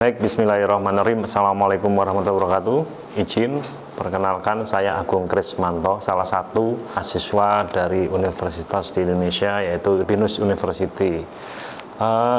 Baik, bismillahirrahmanirrahim. Assalamualaikum warahmatullahi wabarakatuh. Izin perkenalkan, saya Agung Krismanto, salah satu mahasiswa dari universitas di Indonesia, yaitu BINUS University.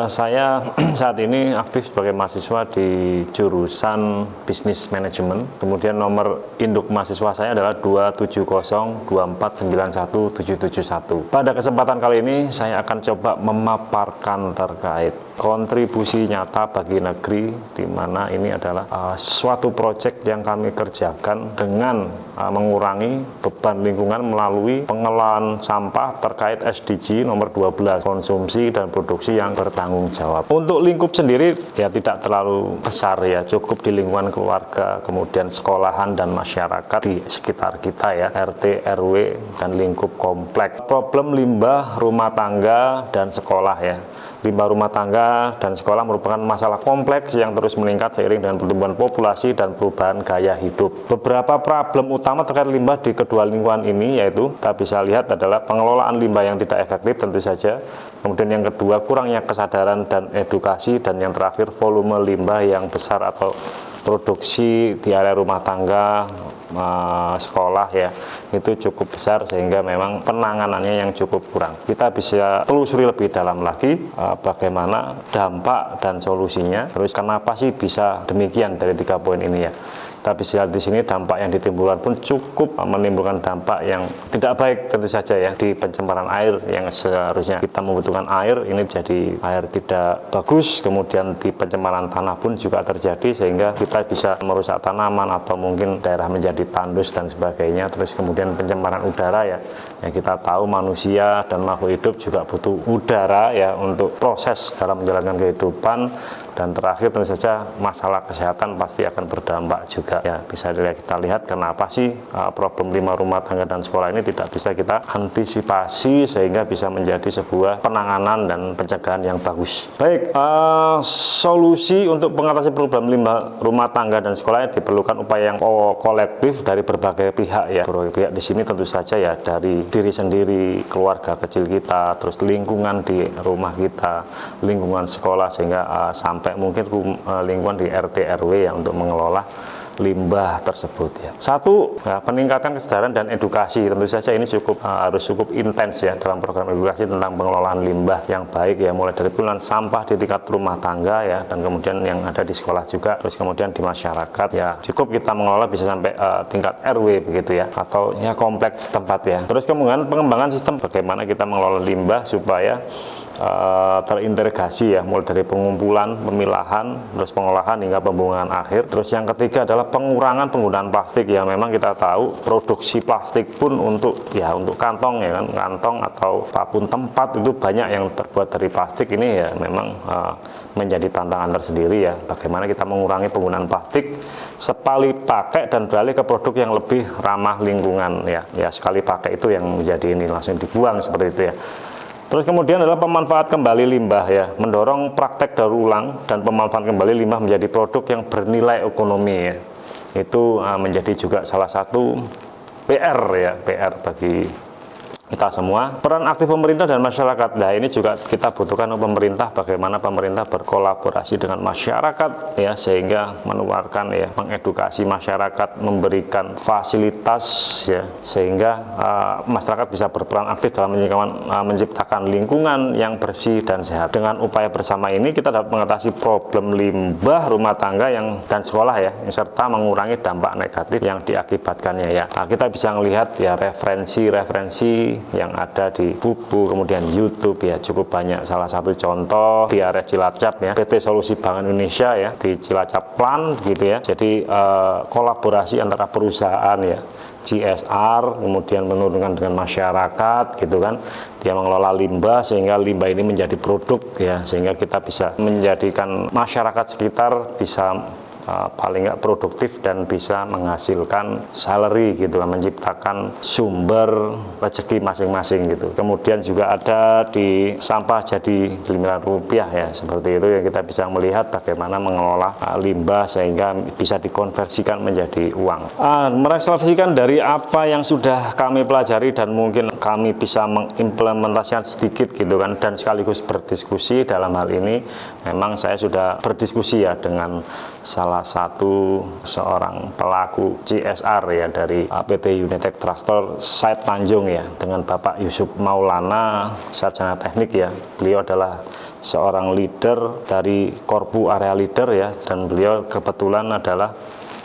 Saya saat ini aktif sebagai mahasiswa di jurusan Bisnis Manajemen. Kemudian nomor induk mahasiswa saya adalah 27024917771. Pada kesempatan kali ini saya akan coba memaparkan terkait kontribusi nyata bagi negeri, di mana ini adalah suatu proyek yang kami kerjakan dengan mengurangi beban lingkungan melalui pengelolaan sampah terkait SDG nomor 12, konsumsi dan produksi yang bertanggung jawab. Untuk lingkup sendiri ya tidak terlalu besar ya, cukup di lingkungan keluarga, kemudian sekolahan dan masyarakat di sekitar kita ya, RT, RW dan lingkup komplek. Problem limbah rumah tangga dan sekolah ya. Limbah rumah tangga dan sekolah merupakan masalah kompleks yang terus meningkat seiring dengan pertumbuhan populasi dan perubahan gaya hidup. Beberapa problem utama terkait limbah di kedua lingkungan ini yaitu kita bisa lihat adalah pengelolaan limbah yang tidak efektif tentu saja. Kemudian yang kedua, kurangnya kesadaran dan edukasi, dan yang terakhir volume limbah yang besar atau produksi di area rumah tangga, sekolah ya, itu cukup besar sehingga memang penanganannya yang cukup kurang. Kita bisa telusuri lebih dalam lagi bagaimana dampak dan solusinya. Terus kenapa sih bisa demikian dari 3 poin ini ya. Kita bisa lihat di sini dampak yang ditimbulkan pun cukup menimbulkan dampak yang tidak baik tentu saja ya, di pencemaran air yang seharusnya kita membutuhkan air, ini jadi air tidak bagus. Kemudian di pencemaran tanah pun juga terjadi sehingga kita bisa merusak tanaman atau mungkin daerah menjadi tandus dan sebagainya. Terus kemudian pencemaran udara ya, yang kita tahu manusia dan makhluk hidup juga butuh udara ya untuk proses dalam menjalankan kehidupan. Dan terakhir tentu saja masalah kesehatan pasti akan berdampak juga ya. Bisa kita lihat kenapa sih problem limbah rumah tangga dan sekolah ini tidak bisa kita antisipasi sehingga bisa menjadi sebuah penanganan dan pencegahan yang bagus. Baik, solusi untuk mengatasi problem limbah rumah tangga dan sekolah diperlukan upaya yang kolektif dari berbagai pihak ya. Berbagai pihak di sini tentu saja ya, dari diri sendiri, keluarga kecil kita, terus lingkungan di rumah kita, lingkungan sekolah, sehingga sampai mungkin lingkungan di RT RW ya, untuk mengelola limbah tersebut ya. Satu, ya, peningkatan kesadaran dan edukasi. Tentu saja ini harus cukup intens ya dalam program edukasi tentang pengelolaan limbah yang baik ya, mulai dari pengelolaan sampah di tingkat rumah tangga ya, dan kemudian yang ada di sekolah juga, terus kemudian di masyarakat ya. Cukup kita mengelola bisa sampai tingkat RW begitu ya, atau ya kompleks tempat ya. Terus kemudian pengembangan sistem bagaimana kita mengelola limbah supaya terintegrasi ya, mulai dari pengumpulan, pemilahan, terus pengolahan hingga pembuangan akhir. Terus yang ketiga adalah pengurangan penggunaan plastik ya. Memang kita tahu produksi plastik pun untuk kantong ya kan, kantong atau apapun tempat itu banyak yang terbuat dari plastik. Ini ya memang menjadi tantangan tersendiri ya, bagaimana kita mengurangi penggunaan plastik sekali pakai dan beralih ke produk yang lebih ramah lingkungan ya. Ya, sekali pakai itu yang menjadi ini langsung dibuang seperti itu ya. Terus kemudian adalah pemanfaat kembali limbah ya, mendorong praktek daur ulang dan pemanfaatan kembali limbah menjadi produk yang bernilai ekonomi ya. Itu menjadi juga salah satu PR ya, PR bagi kita semua. Peran aktif pemerintah dan masyarakat. Nah, ini juga kita butuhkan pemerintah, bagaimana pemerintah berkolaborasi dengan masyarakat ya, sehingga menularkan ya, mengedukasi masyarakat, memberikan fasilitas ya, sehingga masyarakat bisa berperan aktif dalam menciptakan lingkungan yang bersih dan sehat. Dengan upaya bersama ini kita dapat mengatasi problem limbah rumah tangga dan sekolah ya, serta mengurangi dampak negatif yang diakibatkannya ya. Nah, kita bisa melihat ya referensi yang ada di buku, kemudian YouTube ya, cukup banyak. Salah satu contoh di area Cilacap ya, PT Solusi Bank Indonesia ya, di Cilacap Plan gitu ya. Jadi kolaborasi antara perusahaan ya, CSR, kemudian menurunkan dengan masyarakat gitu kan, dia mengelola limbah sehingga limbah ini menjadi produk ya, sehingga kita bisa menjadikan masyarakat sekitar bisa paling nggak produktif dan bisa menghasilkan salary gitu, menciptakan sumber rezeki masing-masing gitu. Kemudian juga ada di sampah jadi Rp5 ya, seperti itu ya, kita bisa melihat bagaimana mengelola limbah sehingga bisa dikonversikan menjadi uang. Merefleksikan dari apa yang sudah kami pelajari dan mungkin kami bisa mengimplementasikan sedikit gitu kan, dan sekaligus berdiskusi dalam hal ini. Memang saya sudah berdiskusi ya dengan salah satu seorang pelaku CSR ya dari PT Unitek Trastor Site Tanjung ya, dengan Bapak Yusuf Maulana, sarjana teknik ya. Beliau adalah seorang leader dari Korpu Area Leader ya, dan beliau kebetulan adalah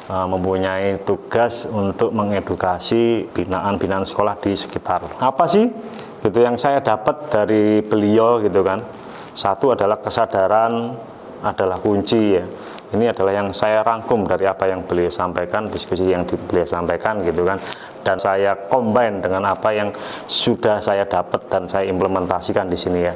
mempunyai tugas untuk mengedukasi binaan-binaan sekolah di sekitar. Apa sih gitu yang saya dapat dari beliau gitu kan? Satu adalah kesadaran adalah kunci ya. Ini adalah yang saya rangkum dari apa yang beliau sampaikan, diskusi yang beliau sampaikan gitu kan, dan saya combine dengan apa yang sudah saya dapat dan saya implementasikan di sini ya.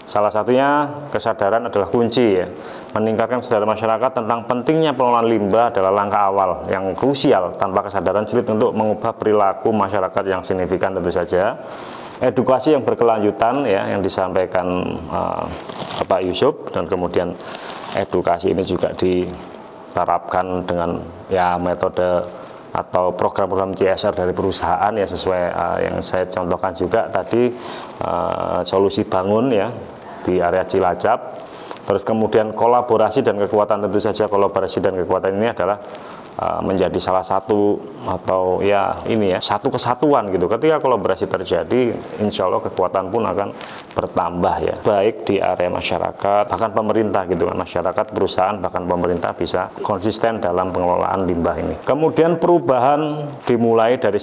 Salah satunya kesadaran adalah kunci ya. Meningkatkan kesadaran masyarakat tentang pentingnya pengelolaan limbah adalah langkah awal yang krusial. Tanpa kesadaran sulit untuk mengubah perilaku masyarakat yang signifikan tentu saja. Edukasi yang berkelanjutan ya, yang disampaikan Bapak Yusuf, dan kemudian edukasi ini juga diterapkan dengan ya metode atau program-program CSR dari perusahaan ya, sesuai yang saya contohkan juga tadi, solusi bangun ya di area Cilacap. Terus kemudian kolaborasi dan kekuatan, tentu saja kolaborasi dan kekuatan ini adalah menjadi salah satu atau ya ini ya satu kesatuan gitu. Ketika kolaborasi terjadi, insya Allah kekuatan pun akan bertambah ya, baik di area masyarakat bahkan pemerintah gitu kan, masyarakat, perusahaan, bahkan pemerintah bisa konsisten dalam pengelolaan limbah ini. Kemudian perubahan dimulai dari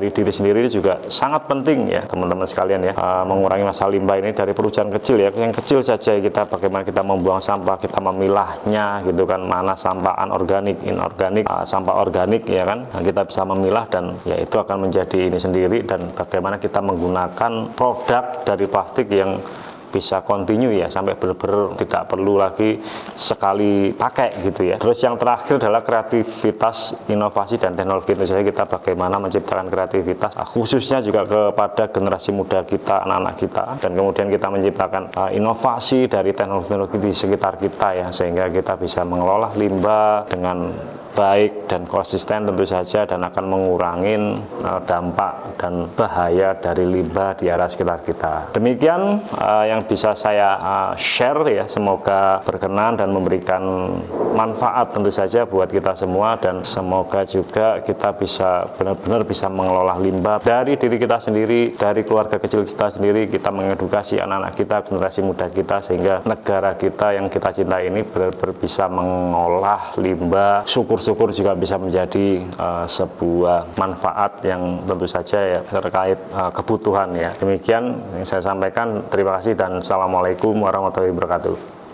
diri sendiri juga sangat penting ya teman-teman sekalian ya. Mengurangi masalah limbah ini dari perubahan kecil ya, yang kecil saja, kita bagaimana kita membuang sampah, kita memilahnya gitu kan, mana sampah anorganik, inorganik, sampah organik ya kan. Nah, kita bisa memilah dan ya itu akan menjadi ini sendiri, dan bagaimana kita menggunakan produk dari plastik yang bisa continue ya, sampai benar-benar tidak perlu lagi sekali pakai gitu ya. Terus yang terakhir adalah kreativitas, inovasi dan teknologi. Tentu saja kita bagaimana menciptakan kreativitas, khususnya juga kepada generasi muda kita, anak-anak kita, dan kemudian kita menciptakan inovasi dari teknologi di sekitar kita ya, sehingga kita bisa mengelola limbah dengan baik dan konsisten tentu saja, dan akan mengurangi dampak dan bahaya dari limbah di area sekitar kita. Demikian yang bisa saya share ya, semoga berkenan dan memberikan manfaat tentu saja buat kita semua, dan semoga juga kita bisa benar-benar bisa mengelola limbah dari diri kita sendiri, dari keluarga kecil kita sendiri. Kita mengedukasi anak-anak kita, generasi muda kita, sehingga negara kita yang kita cintai ini benar-benar bisa mengolah limbah. Syukur-syukur juga bisa menjadi sebuah manfaat yang tentu saja ya terkait kebutuhan ya. Demikian yang saya sampaikan. Terima kasih dan assalamualaikum warahmatullahi wabarakatuh.